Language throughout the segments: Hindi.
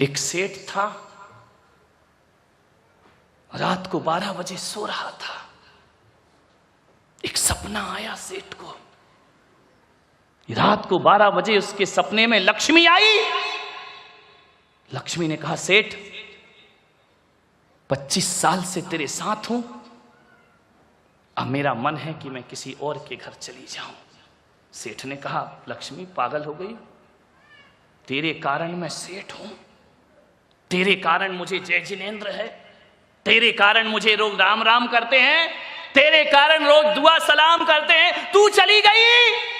एक सेठ था, रात को 12 बजे सो रहा था। एक सपना आया सेठ को। रात को 12 बजे उसके सपने में लक्ष्मी आई। लक्ष्मी ने कहा, सेठ 25 साल से तेरे साथ हूं, अब मेरा मन है कि मैं किसी और के घर चली जाऊं। सेठ ने कहा, लक्ष्मी पागल हो गई, तेरे कारण मैं सेठ हूं, तेरे कारण मुझे जय जिनेंद्र है, तेरे कारण मुझे लोग राम राम करते हैं, तेरे कारण लोग दुआ सलाम करते हैं, तू चली गई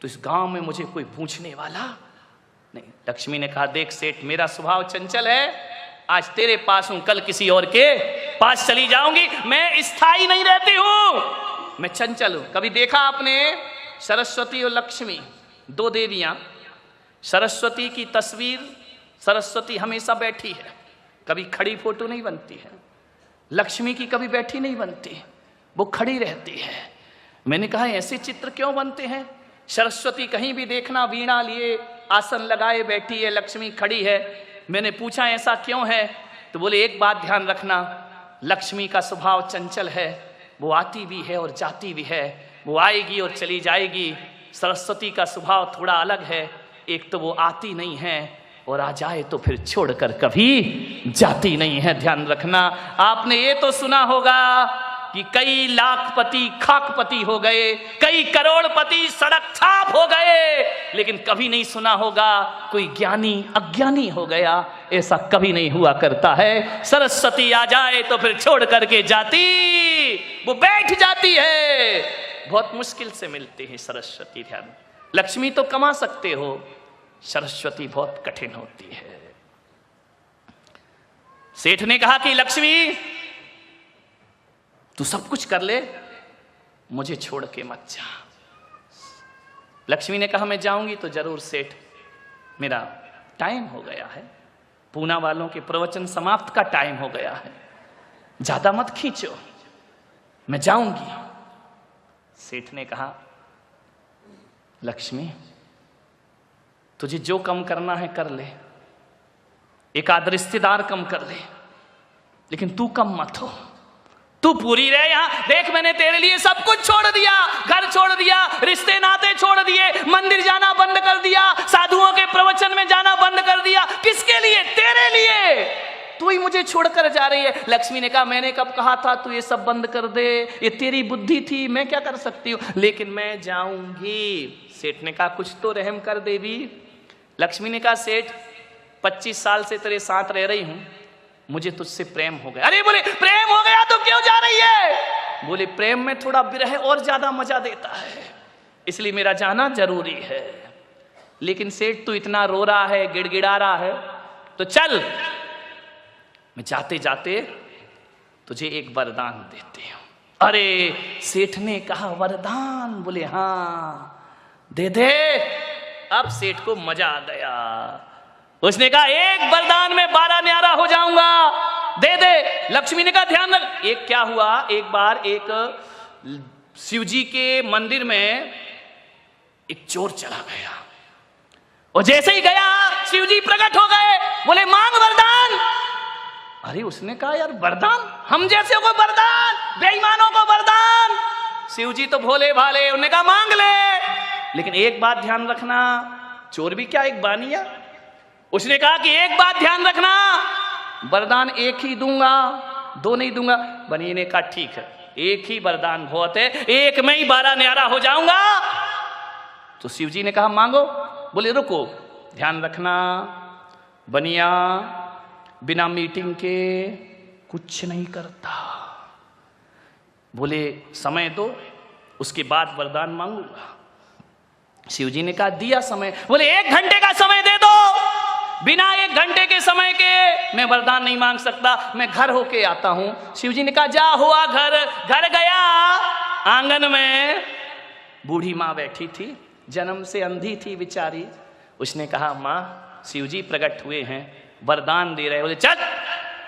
तो इस गांव में मुझे कोई पूछने वाला नहीं। लक्ष्मी ने कहा, देख सेठ, मेरा स्वभाव चंचल है, आज तेरे पास हूं, कल किसी और के पास चली जाऊंगी। मैं स्थायी नहीं रहती हूं, मैं चंचल हूं। कभी देखा आपने सरस्वती और लक्ष्मी, दो देवियां, सरस्वती की तस्वीर, सरस्वती हमेशा बैठी है, कभी खड़ी फोटो नहीं बनती है। लक्ष्मी की कभी बैठी नहीं बनती, वो खड़ी रहती है। मैंने कहा, ऐसे चित्र क्यों बनते हैं? सरस्वती कहीं भी देखना वीणा लिए आसन लगाए बैठी है, लक्ष्मी खड़ी है। मैंने पूछा ऐसा क्यों है? तो बोले, एक बात ध्यान रखना, लक्ष्मी का स्वभाव चंचल है, वो आती भी है और जाती भी है, वो आएगी और चली जाएगी। सरस्वती का स्वभाव थोड़ा अलग है, एक तो वो आती नहीं है और आ जाए तो फिर छोड़कर कभी जाती नहीं है। ध्यान रखना। आपने ये तो सुना होगा कि कई लाखपति खाकपति हो गए, कई करोड़पति सड़क छाप हो गए, लेकिन कभी नहीं सुना होगा कोई ज्ञानी अज्ञानी हो गया। ऐसा कभी नहीं हुआ करता है। सरस्वती आ जाए तो फिर छोड़ करके जाती, वो बैठ जाती है। बहुत मुश्किल से मिलते हैं सरस्वती। ध्यान, लक्ष्मी तो कमा सकते हो, सरस्वती बहुत कठिन होती है। सेठ ने कहा कि लक्ष्मी, तू सब कुछ कर ले, मुझे छोड़ के मत जा। लक्ष्मी ने कहा, मैं जाऊंगी तो जरूर सेठ, मेरा टाइम हो गया है, पूना वालों के प्रवचन समाप्त का टाइम हो गया है, ज्यादा मत खींचो, मैं जाऊंगी। सेठ ने कहा, लक्ष्मी, तुझे जो कम करना है कर ले, एक आध रिश्तेदार कम कर ले, लेकिन तू कम मत हो, तू पूरी रहे यहां। देख, मैंने तेरे लिए सब कुछ छोड़ दिया, घर छोड़ दिया, रिश्ते नाते छोड़ दिए, मंदिर जाना बंद कर दिया, साधुओं के प्रवचन में जाना बंद कर दिया। किसके लिए? तेरे लिए। तू ही मुझे छोड़कर जा रही है। लक्ष्मी ने कहा, मैंने कब कहा था तू ये सब बंद कर दे? ये तेरी बुद्धि थी, मैं क्या कर सकती हूँ, लेकिन मैं जाऊंगी। सेठ ने कहा, कुछ तो रहम कर देवी। लक्ष्मी ने कहा, सेठ 25 साल से तेरे साथ रह रही हूं, मुझे तुझसे प्रेम हो गया। अरे बोले, प्रेम हो गया तो क्यों जा रही है? बोले, प्रेम में थोड़ा विरह और ज्यादा मजा देता है, इसलिए मेरा जाना जरूरी है। लेकिन सेठ, तू इतना रो रहा है, गिड़गिड़ा रहा है, तो चल, मैं जाते जाते तुझे एक वरदान देती हूं। अरे सेठ ने कहा, वरदान? बोले, हाँ दे दे। अब सेठ को मजा आ गया। उसने कहा, एक वरदान में 12 न्यारा हो जाऊंगा, दे दे। लक्ष्मी ने कहा, ध्यान रख। एक क्या हुआ, एक बार एक शिवजी के मंदिर में एक चोर चला गया, और जैसे ही गया शिवजी प्रकट हो गए। बोले, मांग वरदान। अरे उसने कहा, यार वरदान? हम जैसे को वरदान, बेईमानों को वरदान? शिवजी तो भोले भाले, उन्होंने कहा, मांग ले, लेकिन एक बात ध्यान रखना। चोर भी क्या एक बानिया? उसने कहा कि एक बात ध्यान रखना, वरदान एक ही दूंगा, दो नहीं दूंगा। बनिए ने कहा, ठीक है, एक ही वरदान बहुत है, एक में ही 12 न्यारा हो जाऊंगा। तो शिवजी ने कहा, मांगो। बोले, रुको, ध्यान रखना, बनिया बिना मीटिंग के कुछ नहीं करता। बोले, समय दो, उसके बाद वरदान मांगूंगा। शिवजी ने कहा, दिया समय। बोले, 1 घंटे का समय दे दो, बिना 1 घंटे के समय के मैं वरदान नहीं मांग सकता, मैं घर होके आता हूं। शिवजी ने कहा, जा, हुआ घर। घर गया, आंगन में बूढ़ी माँ बैठी थी, जन्म से अंधी थी बेचारी। उसने कहा, माँ, शिवजी प्रकट हुए हैं, वरदान दे रहे। बोले, चल,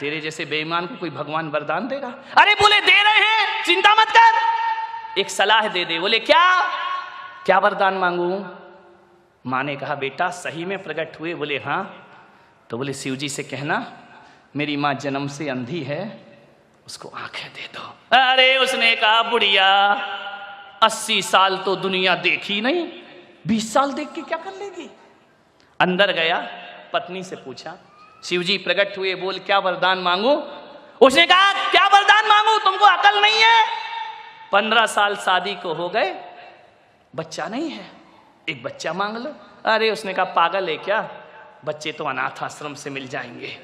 तेरे जैसे बेईमान को कोई भगवान वरदान देगा? अरे बोले, दे रहे हैं, चिंता मत कर, एक सलाह दे दे। बोले, क्या? क्या वरदान मांगू? माँ ने कहा, बेटा सही में प्रकट हुए? बोले, हाँ। तो बोले शिव जी से कहना मेरी माँ जन्म से अंधी है, उसको आंखें दे दो। अरे उसने कहा बुढ़िया 80 साल तो दुनिया देखी नहीं, 20 साल देख के क्या कर लेगी। अंदर गया, पत्नी से पूछा, शिव जी प्रकट हुए, बोल क्या वरदान मांगू। उसने कहा क्या वरदान मांगू, तुमको अकल नहीं है। 15 साल शादी को हो गए, बच्चा नहीं है, एक बच्चा मांग लो। अरे उसने कहा पागल है क्या, बच्चे तो अनाथ आश्रम से मिल जाएंगे।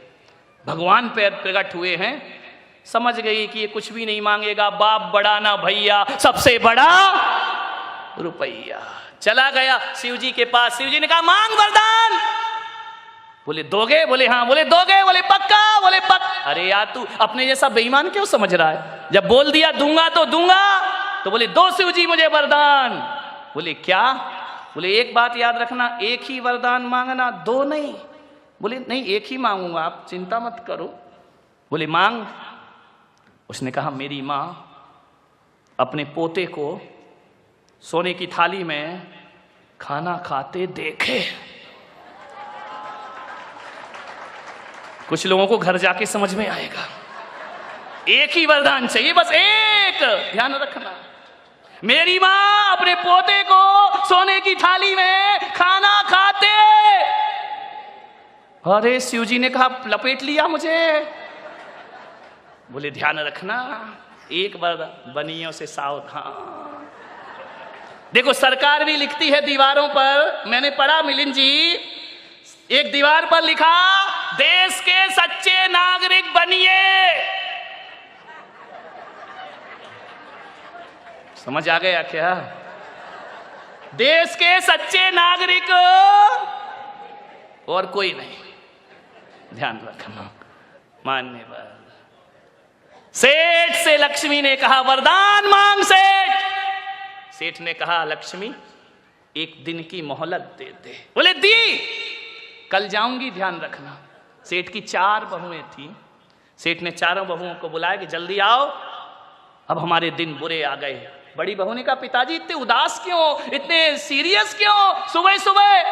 भगवान पैर प्रकट हुए हैं, समझ गई कि ये कुछ भी नहीं मांगेगा, बाप बड़ा ना भैया, सबसे बड़ा रुपया। चला गया शिव जी के पास, शिव जी ने कहा मांग वरदान। बोले दोगे, बोले हाँ, बोले दोगे, बोले पक्का, बोले पक्का। अरे यार तू अपने जैसा बेईमान क्यों समझ रहा है, जब बोल दिया दूंगा तो दूंगा। तो बोले दो शिव जी मुझे वरदान। बोले क्या, बोले एक बात याद रखना, एक ही वरदान मांगना, दो नहीं। बोले नहीं एक ही मांगूंगा, आप चिंता मत करो। बोले मांग। उसने कहा मेरी माँ अपने पोते को सोने की थाली में खाना खाते देखे। कुछ लोगों को घर जाके समझ में आएगा। एक ही वरदान चाहिए, बस एक, ध्यान रखना। मेरी माँ अपने पोते को सोने की थाली में खाना खाते। अरे शिव जी ने कहा लपेट लिया मुझे। बोले ध्यान रखना, एक वरदान, बनियों से सावधान। देखो सरकार भी लिखती है दीवारों पर, मैंने पढ़ा मिलिंद जी, एक दीवार पर लिखा देश के सच्चे नागरिक बनिए। समझ आ गया क्या, देश के सच्चे नागरिक और कोई नहीं, ध्यान रखना। मान्यवर सेठ से लक्ष्मी ने कहा वरदान मांग। सेठ ने कहा लक्ष्मी एक दिन की मोहलत दे दे। बोले दी, कल जाऊंगी, ध्यान रखना। सेठ की 4 बहुएं थी, सेठ ने चारों बहुओं को बुलाया कि जल्दी आओ, अब हमारे दिन बुरे आ गए। बड़ी बहू ने कहा पिताजी इतने उदास क्यों, इतने सीरियस क्यों, सुबह सुबह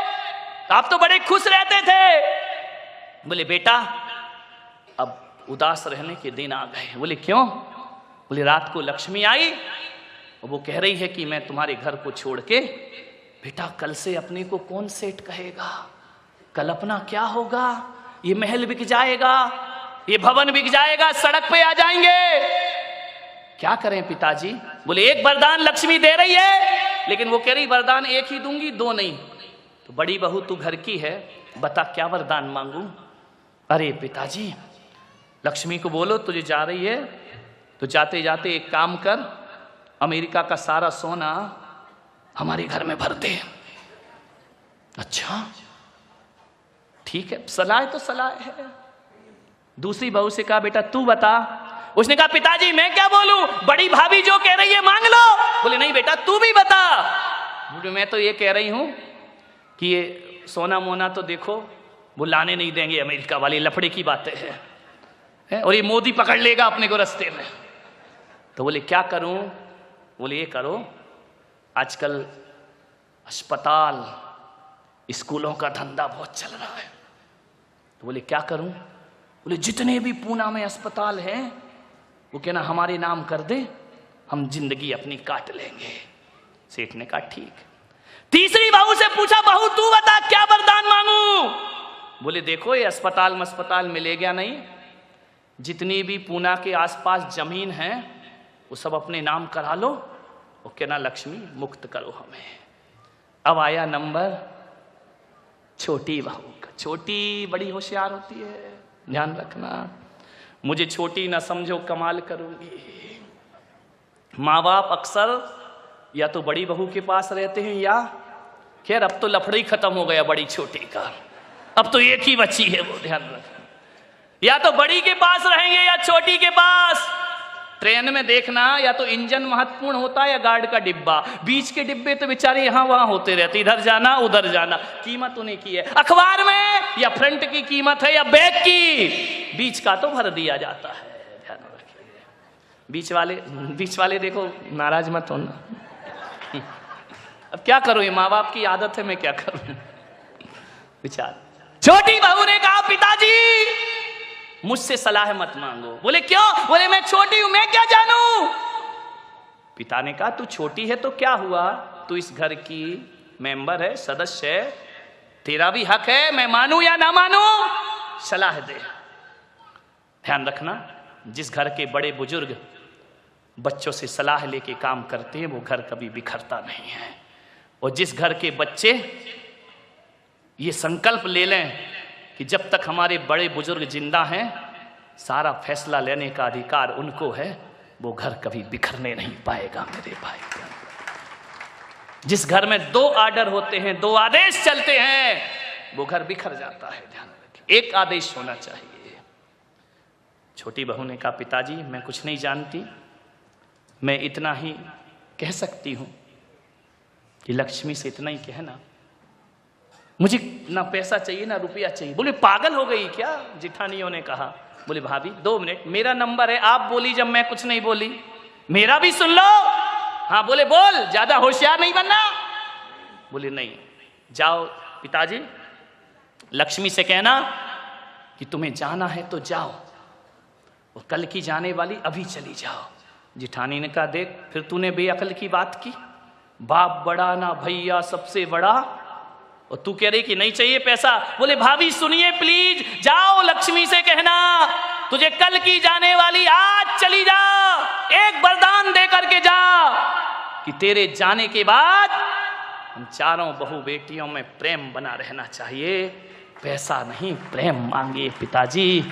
आप तो बड़े खुश रहते थे। बोले बेटा अब उदास रहने के दिन आ गए। बोले क्यों। बोले रात को लक्ष्मी आई और वो कह रही है कि मैं तुम्हारे घर को छोड़ के, बेटा कल से अपने को कौन सेठ कहेगा, कल अपना क्या होगा, ये महल बिक जाएगा, ये भवन बिक जाएगा, सड़क पे आ जाएंगे, क्या करें पिताजी। बोले एक वरदान लक्ष्मी दे रही है, लेकिन वो कह रही वरदान एक ही दूंगी, दो नहीं। तो बड़ी बहू तू घर की है, बता क्या वरदान मांगू। अरे पिताजी लक्ष्मी को बोलो तुझे जा रही है तो जाते जाते एक काम कर, अमेरिका का सारा सोना हमारे घर में भर दे। अच्छा ठीक है, सलाह तो सलाह है। दूसरी बहू से कहा बेटा तू बता। उसने कहा पिताजी मैं क्या बोलूं, बड़ी भाभी जो कह रही है मांग लो। बोले नहीं बेटा तू भी बता। बोले मैं तो ये कह रही हूं कि ये सोना मोना तो देखो वो लाने नहीं देंगे अमेरिका वाले, लफड़े की बातें हैं, और ये मोदी पकड़ लेगा अपने को रास्ते में। तो बोले क्या करूं। बोले ये करो, आजकल अस्पताल स्कूलों का धंधा बहुत चल रहा है। तो बोले क्या करूं। बोले जितने भी पूना में अस्पताल हैं वो कहना हमारे नाम कर दे, हम जिंदगी अपनी काट लेंगे। सेठ ने कहा ठीक। तीसरी बहू से पूछा बहू तू बता क्या वरदान मांगू। बोले देखो ये अस्पताल मिलेगा नहीं, जितनी भी पूना के आसपास जमीन है वो सब अपने नाम करा लो, वो कहना लक्ष्मी मुक्त करो हमें। अब आया नंबर छोटी बहू का। छोटी बड़ी होशियार होती है, ध्यान रखना। मुझे छोटी ना समझो, कमाल करूंगी। माँ बाप अक्सर या तो बड़ी बहू के पास रहते हैं या, खैर अब तो लफड़ा ही खत्म हो गया बड़ी छोटी का, अब तो एक ही बच्ची है वो, ध्यान रखना। या तो बड़ी के पास रहेंगे या छोटी के पास। ट्रेन में देखना या तो इंजन महत्वपूर्ण होता है या गार्ड का डिब्बा, बीच के डिब्बे तो बेचारे यहाँ वहां होते रहते, इधर जाना उधर जाना, कीमत उन्हीं की है। अखबार में या फ्रंट की कीमत है या बैग की, बीच का तो भर दिया जाता है, ध्यान रखिए। बीच वाले देखो नाराज मत होना। अब क्या करो, ये माँ बाप की आदत है, मैं क्या करूं। विचार। छोटी बहू ने कहा पिता मुझसे सलाह मत मांगो। बोले क्यों? बोले मैं छोटी हूं, मैं क्या जानूं। पिता ने कहा तू छोटी है तो क्या हुआ, तू इस घर की मेंबर है, सदस्य है, तेरा भी हक है, मैं मानूं या ना मानूं, सलाह दे। ध्यान रखना, जिस घर के बड़े बुजुर्ग बच्चों से सलाह लेके काम करते हैं वो घर कभी बिखरता नहीं है। और जिस घर के बच्चे ये संकल्प ले लें कि जब तक हमारे बड़े बुजुर्ग जिंदा हैं सारा फैसला लेने का अधिकार उनको है, वो घर कभी बिखरने नहीं पाएगा मेरे भाई। जिस घर में 2 आर्डर होते हैं, 2 आदेश चलते हैं, वो घर बिखर जाता है। ध्यान रखिए, एक आदेश होना चाहिए। छोटी बहू ने कहा पिताजी मैं कुछ नहीं जानती, मैं इतना ही कह सकती हूं कि लक्ष्मी से इतना ही कहना, मुझे ना पैसा चाहिए ना रुपया चाहिए। बोले पागल हो गई क्या, जिठानियों ने कहा। बोले भाभी 2 मिनट, मेरा नंबर है, आप बोली जब मैं कुछ नहीं बोली, मेरा भी सुन लो। हाँ बोले बोल, ज्यादा होशियार नहीं बनना। बोले नहीं, जाओ पिताजी लक्ष्मी से कहना कि तुम्हें जाना है तो जाओ, और कल की जाने वाली अभी चली जाओ। जिठानी ने कहा देख फिर तूने बेअकल की बात की, बाप बड़ा ना भैया सबसे बड़ा, और तू कह रही कि नहीं चाहिए पैसा। बोले भाभी सुनिए प्लीज, जाओ लक्ष्मी से कहना तुझे कल की जाने वाली आज चली जा, एक वरदान दे करके जा कि तेरे जाने के बाद हम चारों बहू बेटियों में प्रेम बना रहना चाहिए, पैसा नहीं प्रेम मांगे पिताजी।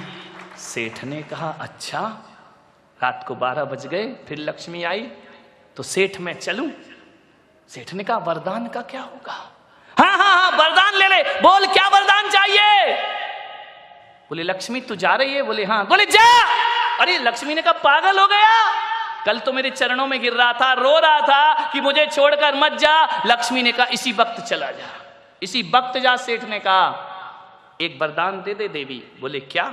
सेठ ने कहा अच्छा। रात को 12 बज गए, फिर लक्ष्मी आई तो सेठ मैं चलूं। सेठ ने कहा वरदान का क्या होगा। हाँ हाँ हाँ वरदान ले ले, बोल क्या वरदान चाहिए। बोले लक्ष्मी तू जा रही है। बोले हाँ। बोले जा। अरे लक्ष्मी ने कहा पागल हो गया, कल तो मेरे चरणों में गिर रहा था, रो रहा था कि मुझे छोड़कर मत जा। लक्ष्मी ने कहा इसी वक्त चला जा, इसी वक्त जा। सेठ ने कहा एक वरदान दे दे देवी। बोले क्या?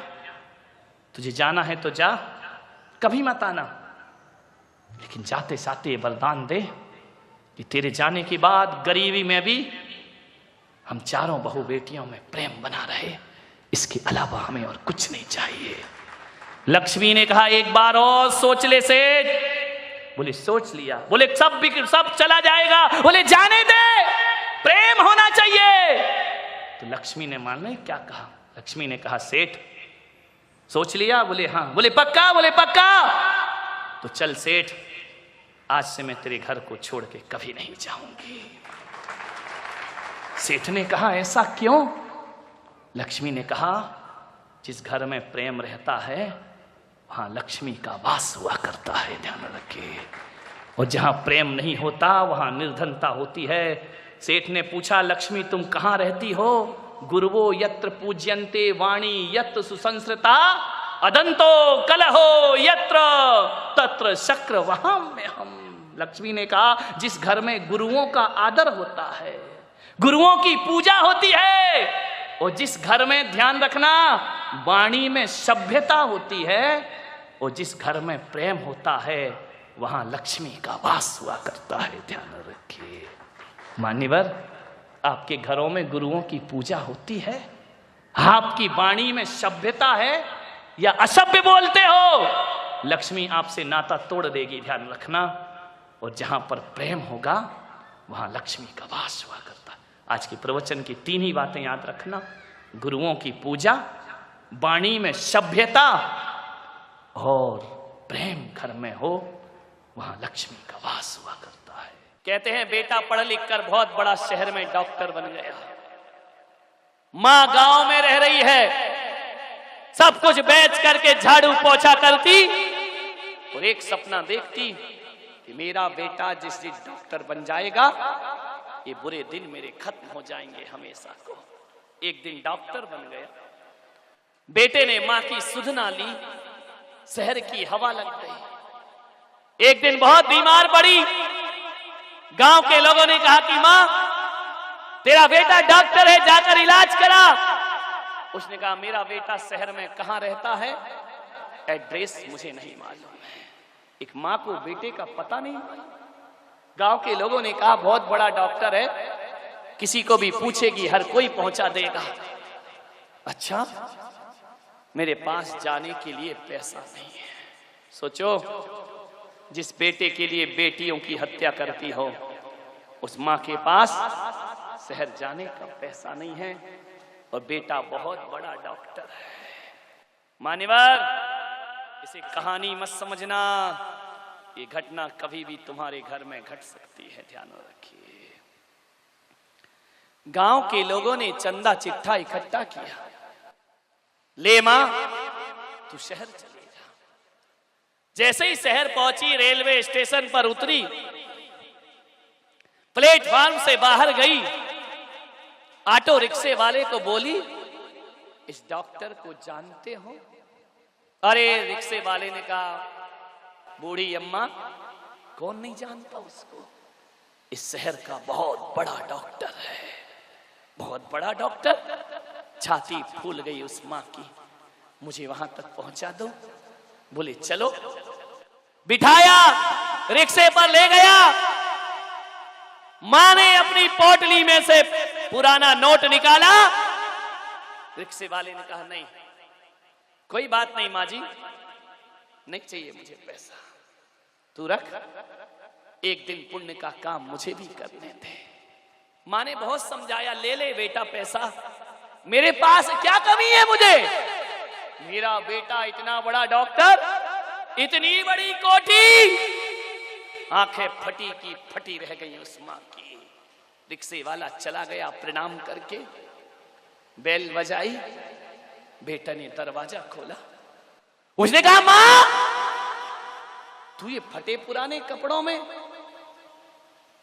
तुझे जाना है तो जा, कभी मत आना, लेकिन जाते जाते वरदान दे कि तेरे जाने के बाद गरीबी में भी हम चारों बहू बेटियों में प्रेम बना रहे, इसके अलावा हमें और कुछ नहीं चाहिए। लक्ष्मी ने कहा एक बार और सोच ले सेठ। बोले सोच लिया। बोले सब चला जाएगा। बोले जाने दे, प्रेम होना चाहिए। तो लक्ष्मी ने मालूम है क्या कहा। लक्ष्मी ने कहा सेठ सोच लिया। बोले हाँ। बोले पक्का। बोले पक्का। तो चल सेठ, आज से मैं तेरे घर को छोड़ के कभी नहीं जाऊंगी। सेठ ने कहा ऐसा क्यों? लक्ष्मी ने कहा जिस घर में प्रेम रहता है वहां लक्ष्मी का वास हुआ करता है, ध्यान रखिए। और जहां प्रेम नहीं होता वहां निर्धनता होती है। सेठ ने पूछा लक्ष्मी तुम कहां रहती हो? गुरुवो यत्र पूज्यन्ते वाणी यत्र सुसंस्कृता अदंतो कलहो यत्र तत्र शक्र वहां में हम। लक्ष्मी ने कहा जिस घर में गुरुओं का आदर होता है, गुरुओं की पूजा होती है, और जिस घर में ध्यान रखना वाणी में सभ्यता होती है, और जिस घर में प्रेम होता है वहां लक्ष्मी का वास हुआ करता है, ध्यान रखिए। मान्यवर आपके घरों में गुरुओं की पूजा होती है? आपकी वाणी में सभ्यता है या असभ्य बोलते हो? लक्ष्मी आपसे नाता तोड़ देगी, ध्यान रखना। और जहां पर प्रेम होगा वहां लक्ष्मी का वास हुआ करता है। आज के प्रवचन की 3 ही बातें याद रखना, गुरुओं की पूजा, वाणी में सभ्यता और प्रेम घर में हो वहां लक्ष्मी का वास हुआ करता है। कहते हैं बेटा पढ़ लिख कर बहुत बड़ा शहर में डॉक्टर बन गया, मां गांव में रह रही है, सब कुछ बेच करके झाड़ू पोछा करती और एक सपना देखती कि मेरा बेटा जिस दिन डॉक्टर बन जाएगा ये बुरे दिन मेरे खत्म हो जाएंगे हमेशा को। एक दिन डॉक्टर बन गया, बेटे ने मां की सुध ना ली, शहर की हवा लग गई। एक दिन बहुत बीमार पड़ी, गांव के लोगों ने कहा कि मां तेरा बेटा डॉक्टर है, जाकर इलाज करा। उसने कहा मेरा बेटा शहर में कहां रहता है, एड्रेस मुझे नहीं मालूम है। एक मां को बेटे का पता नहीं। गांव के लोगों ने कहा बहुत बड़ा डॉक्टर है, किसी को भी पूछेगी हर कोई पहुंचा देगा। अच्छा मेरे पास जाने के लिए पैसा नहीं है। सोचो, जिस बेटे के लिए बेटियों की हत्या करती हो, उस माँ के पास शहर जाने का पैसा नहीं है और बेटा बहुत बड़ा डॉक्टर है। मान्यवर, इसे कहानी मत समझना, ये घटना कभी भी तुम्हारे घर में घट सकती है, ध्यान रखिए। गांव के लोगों ने चंदा चिट्ठा इकट्ठा किया, ले मां तू शहर चले जा। जैसे ही शहर पहुंची, रेलवे स्टेशन पर उतरी, प्लेटफार्म से बाहर गई, ऑटो रिक्शे वाले को बोली, इस डॉक्टर को जानते हो? अरे रिक्शे वाले ने कहा, बूढ़ी अम्मा, कौन नहीं जानता उसको, इस शहर का बहुत बड़ा डॉक्टर है, बहुत बड़ा डॉक्टर। छाती फूल गई उस मां की, मुझे वहां तक पहुंचा दो। बोले चलो, बिठाया, रिक्शे पर ले गया। मां ने अपनी पोटली में से पुराना नोट निकाला। रिक्शे वाले ने कहा, नहीं, कोई बात नहीं मां जी, नहीं चाहिए मुझे पैसा, तू रख, एक दिन पुण्य का काम मुझे भी करने दे। मां ने बहुत समझाया, ले ले बेटा पैसा, मेरे पास क्या कमी है मुझे, मेरा बेटा इतना बड़ा डॉक्टर, इतनी बड़ी कोठी। आंखें फटी की फटी रह गई उस मां की। रिक्शे वाला चला गया, प्रणाम करके बेल बजाई, बेटा ने दरवाजा खोला। उसने कहा, मां तू ये फटे पुराने कपड़ों में?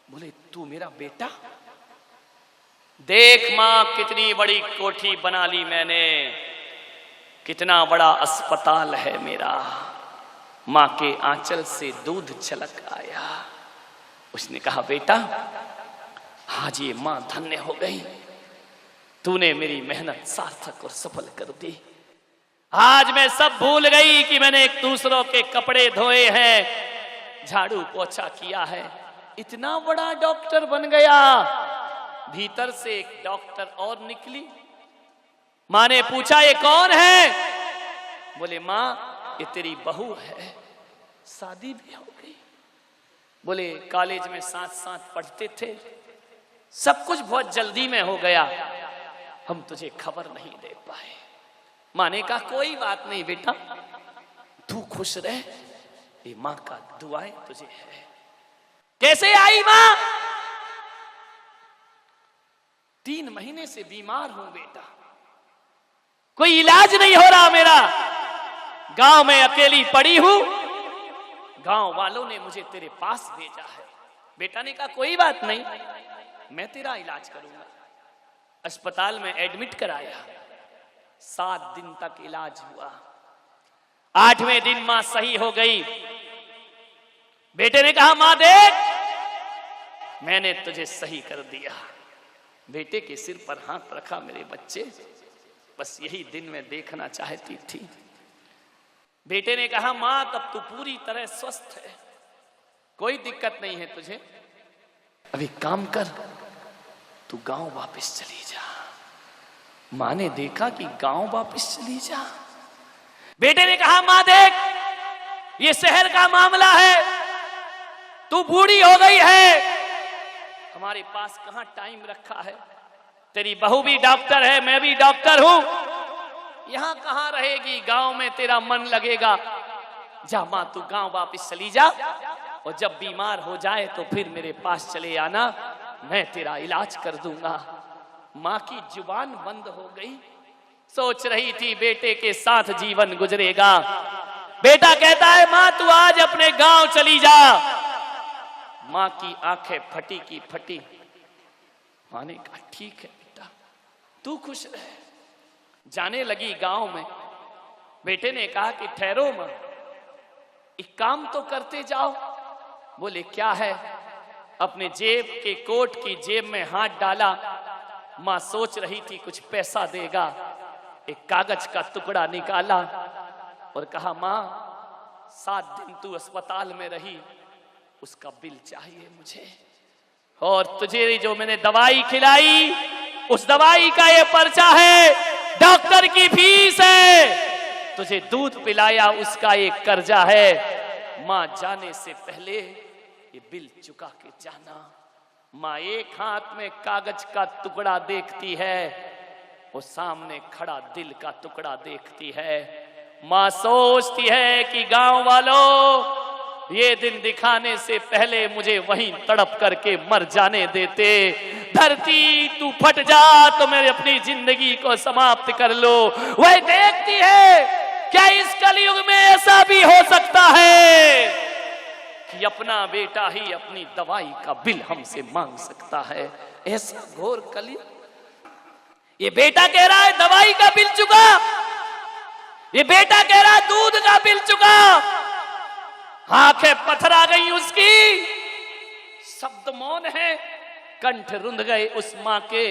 बोले, तू मेरा बेटा? देख मां, कितनी बड़ी कोठी बना ली मैंने, कितना बड़ा अस्पताल है मेरा। मां के आंचल से दूध छलक आया। उसने कहा, बेटा आज ये मां धन्य हो गई, तूने मेरी मेहनत सार्थक और सफल कर दी। आज मैं सब भूल गई कि मैंने एक दूसरों के कपड़े धोए हैं, झाड़ू पोछा किया है, इतना बड़ा डॉक्टर बन गया। भीतर से एक डॉक्टर और निकली। मां ने पूछा, ये कौन है? बोले, मां ये तेरी बहू है, शादी भी हो गई। बोले, कॉलेज में साथ साथ पढ़ते थे, सब कुछ बहुत जल्दी में हो गया, हम तुझे खबर नहीं दे पाए। मां ने कहा, कोई बात नहीं बेटा, तू खुश रह, ये मां का दुआएं तुझे है। कैसे आई मां? 3 महीने से बीमार हूं बेटा, कोई इलाज नहीं हो रहा मेरा, गांव में अकेली पड़ी हूं, गांव वालों ने मुझे तेरे पास भेजा है। बेटा ने कहा, कोई बात नहीं, मैं तेरा इलाज करूंगा। अस्पताल में एडमिट कराया, 7 दिन तक इलाज हुआ। 8वें दिन मां सही हो गई। बेटे ने कहा, मां देख, मैंने तुझे सही कर दिया। बेटे के सिर पर हाथ रखा, मेरे बच्चे, बस यही दिन मैं देखना चाहती थी। बेटे ने कहा, मां तब तू पूरी तरह स्वस्थ है, कोई दिक्कत नहीं है तुझे, अभी काम कर, तू गांव वापस चली जा। मां ने देखा कि गांव वापस चली जा। बेटे ने कहा, मां देख, ये शहर का मामला है, तू बूढ़ी हो गई है, हमारे पास कहां टाइम रखा है, तेरी बहू भी डॉक्टर है, मैं भी डॉक्टर हूं, यहां कहां रहेगी, गांव में तेरा मन लगेगा। जा मां, तू गांव वापस चली जा, और जब बीमार हो जाए तो फिर मेरे पास चले आना, मैं तेरा इलाज कर दूंगा। मां की जुबान बंद हो गई, सोच रही थी बेटे के साथ जीवन गुजरेगा। बेटा कहता है, मां तू आज अपने गांव चली जा। मां की आंखें फटी की फटी। मां ने कहा, ठीक है बेटा, तू खुश रह। जाने लगी गांव में। बेटे ने कहा कि ठहरो मां, एक काम तो करते जाओ। बोले, क्या है? अपने जेब के कोट की जेब में हाथ डाला। मां सोच रही थी कुछ पैसा देगा। एक कागज का टुकड़ा निकाला और कहा, मां 7 दिन तू अस्पताल में रही, उसका बिल चाहिए मुझे, और तुझे जो मैंने दवाई खिलाई, उस दवाई का ये पर्चा है, डॉक्टर की फीस है, तुझे दूध पिलाया उसका एक कर्जा है। माँ जाने से पहले ये बिल चुका के जाना। माँ एक हाथ में कागज का टुकड़ा देखती है, वो सामने खड़ा दिल का टुकड़ा देखती है। माँ सोचती है कि गांव वालों, ये दिन दिखाने से पहले मुझे वहीं तड़प करके मर जाने देते। धरती तू फट जा तो मैं अपनी जिंदगी को समाप्त कर लो। वह देखती है, क्या इस कलयुग में ऐसा भी हो सकता है कि अपना बेटा ही अपनी दवाई का बिल हमसे मांग सकता है? ऐसा घोर कलयुग। ये बेटा कह रहा है दवाई का बिल चुका, ये बेटा कह रहा है दूध का बिल चुका। आंखें पत्थर आ गई उसकी, शब्द मौन है, कंठ रुंध गए उस मां के।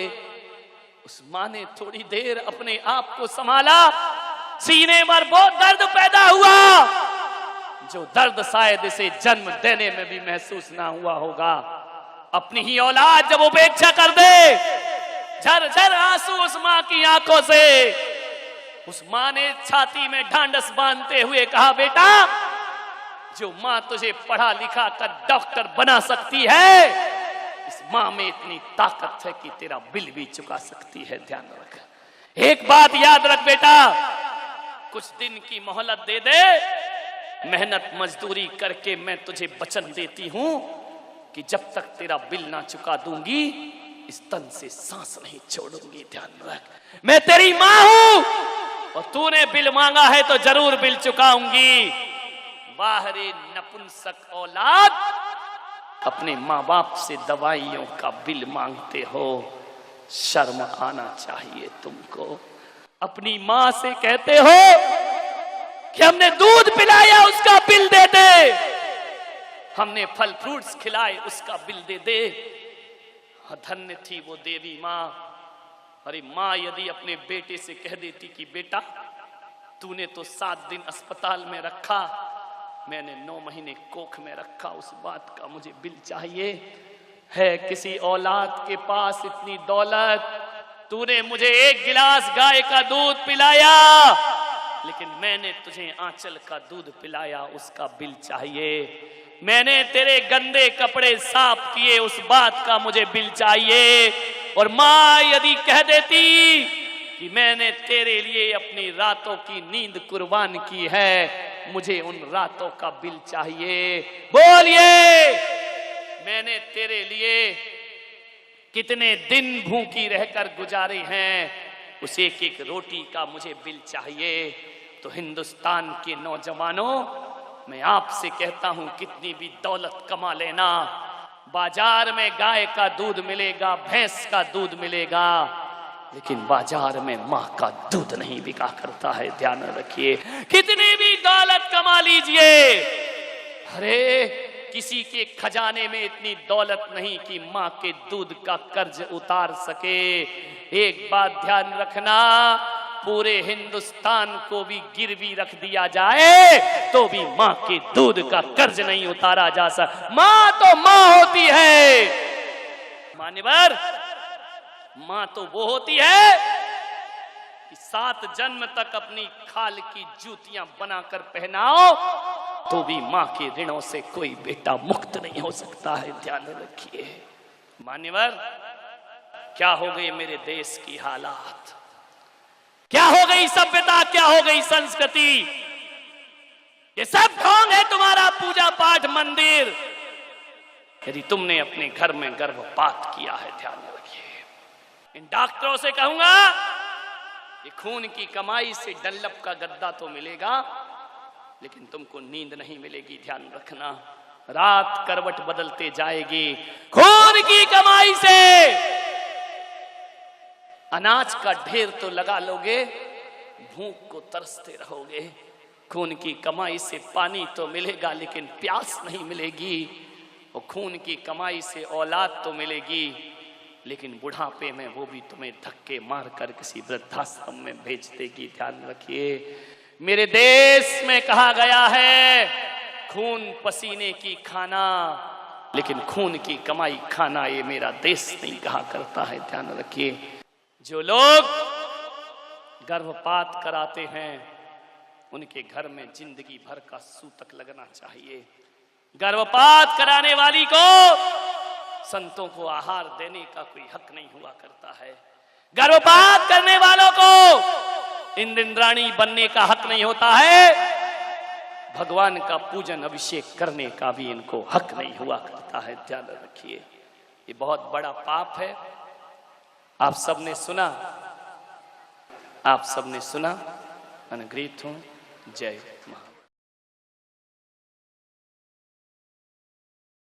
उस मां ने थोड़ी देर अपने आप को संभाला। सीने में बहुत दर्द पैदा हुआ, जो दर्द शायद इसे जन्म देने में भी महसूस ना हुआ होगा। अपनी ही औलाद जब उपेक्षा कर दे, झरझर आंसू उस मां की आंखों से। उस मां ने छाती में ढांढस बांधते हुए कहा, बेटा, जो मां तुझे पढ़ा लिखा कर डॉक्टर बना सकती है, इस मां में इतनी ताकत है कि तेरा बिल भी चुका सकती है। ध्यान रख, एक बात याद रख बेटा, कुछ दिन की मोहलत दे दे। मेहनत मजदूरी करके मैं तुझे वचन देती हूं कि जब तक तेरा बिल ना चुका दूंगी, इस तन से सांस नहीं छोड़ूंगी। ध्यान रख, मैं तेरी मां हूं और तूने बिल मांगा है तो जरूर बिल चुकाऊंगी। बाहरी नपुंसक औलाद, अपने माँ बाप से दवाइयों का बिल मांगते हो, शर्म आना चाहिए तुमको। अपनी माँ से कहते हो कि हमने दूध पिलाया उसका बिल दे दे, हमने फल फ्रूट्स खिलाए उसका बिल दे दे। धन्य थी वो देवी माँ। अरे माँ यदि अपने बेटे से कह देती कि बेटा, तूने तो 7 दिन अस्पताल में रखा, मैंने 9 महीने कोख में रखा, उस बात का मुझे बिल चाहिए। है किसी औलाद के पास इतनी दौलत, तूने मुझे 1 गिलास गाय का दूध पिलाया, लेकिन मैंने तुझे आंचल का दूध पिलाया, उसका बिल चाहिए। मैंने तेरे गंदे कपड़े साफ किए, उस बात का मुझे बिल चाहिए। और माँ यदि कह देती कि मैंने तेरे लिए अपनी रातों की नींद कुर्बान की है, मुझे उन रातों का बिल चाहिए। बोलिए, मैंने तेरे लिए कितने दिन भूखी रहकर गुजारे हैं, उस एक एक रोटी का मुझे बिल चाहिए। तो हिंदुस्तान के नौजवानों, मैं आपसे कहता हूं, कितनी भी दौलत कमा लेना, बाजार में गाय का दूध मिलेगा, भैंस का दूध मिलेगा, लेकिन बाजार में मां का दूध नहीं बिका करता है। ध्यान रखिए, कितनी भी दौलत कमा लीजिए, अरे किसी के खजाने में इतनी दौलत नहीं कि मां के दूध का कर्ज उतार सके। एक बात ध्यान रखना, पूरे हिंदुस्तान को भी गिरवी रख दिया जाए तो भी मां के दूध का कर्ज नहीं उतारा जा सकता। मां तो मां होती है, मान्यवर, मां तो वो होती है कि 7 जन्म तक अपनी खाल की जूतियां बनाकर पहनाओ तो भी मां के ऋणों से कोई बेटा मुक्त नहीं हो सकता है। ध्यान रखिए मान्यवर, क्या हो गई मेरे देश की हालात, क्या हो गई सभ्यता, क्या हो गई संस्कृति। ये सब ढोंग है तुम्हारा पूजा पाठ मंदिर। यदि तुमने अपने घर में गर्भपात किया है, ध्यान रखिए। इन डॉक्टरों से कहूंगा, ये खून की कमाई से डल्लप का गद्दा तो मिलेगा, लेकिन तुमको नींद नहीं मिलेगी। ध्यान रखना, रात करवट बदलते जाएगी। खून की कमाई से अनाज का ढेर तो लगा लोगे, भूख को तरसते रहोगे। खून की कमाई से पानी तो मिलेगा, लेकिन प्यास नहीं मिलेगी। और खून की कमाई से औलाद तो मिलेगी, लेकिन बुढ़ापे में वो भी तुम्हें धक्के मारकर किसी वृद्धाश्रम में भेज देगी। ध्यान रखिए, मेरे देश में कहा गया है, खून पसीने की खाना, लेकिन खून की कमाई खाना ये मेरा देश नहीं कहा करता है। ध्यान रखिए, जो लोग गर्भपात कराते हैं, उनके घर में जिंदगी भर का सूतक लगना चाहिए। गर्भपात कराने वाली को संतों को आहार देने का कोई हक नहीं हुआ करता है। गर्भपात करने वालों को इंद्राणी बनने का हक नहीं होता है। भगवान का पूजन अभिषेक करने का भी इनको हक नहीं हुआ करता है। ध्यान रखिए, ये बहुत बड़ा पाप है। आप सबने सुना, आप सबने सुना। अनुग्रहित हूं। जय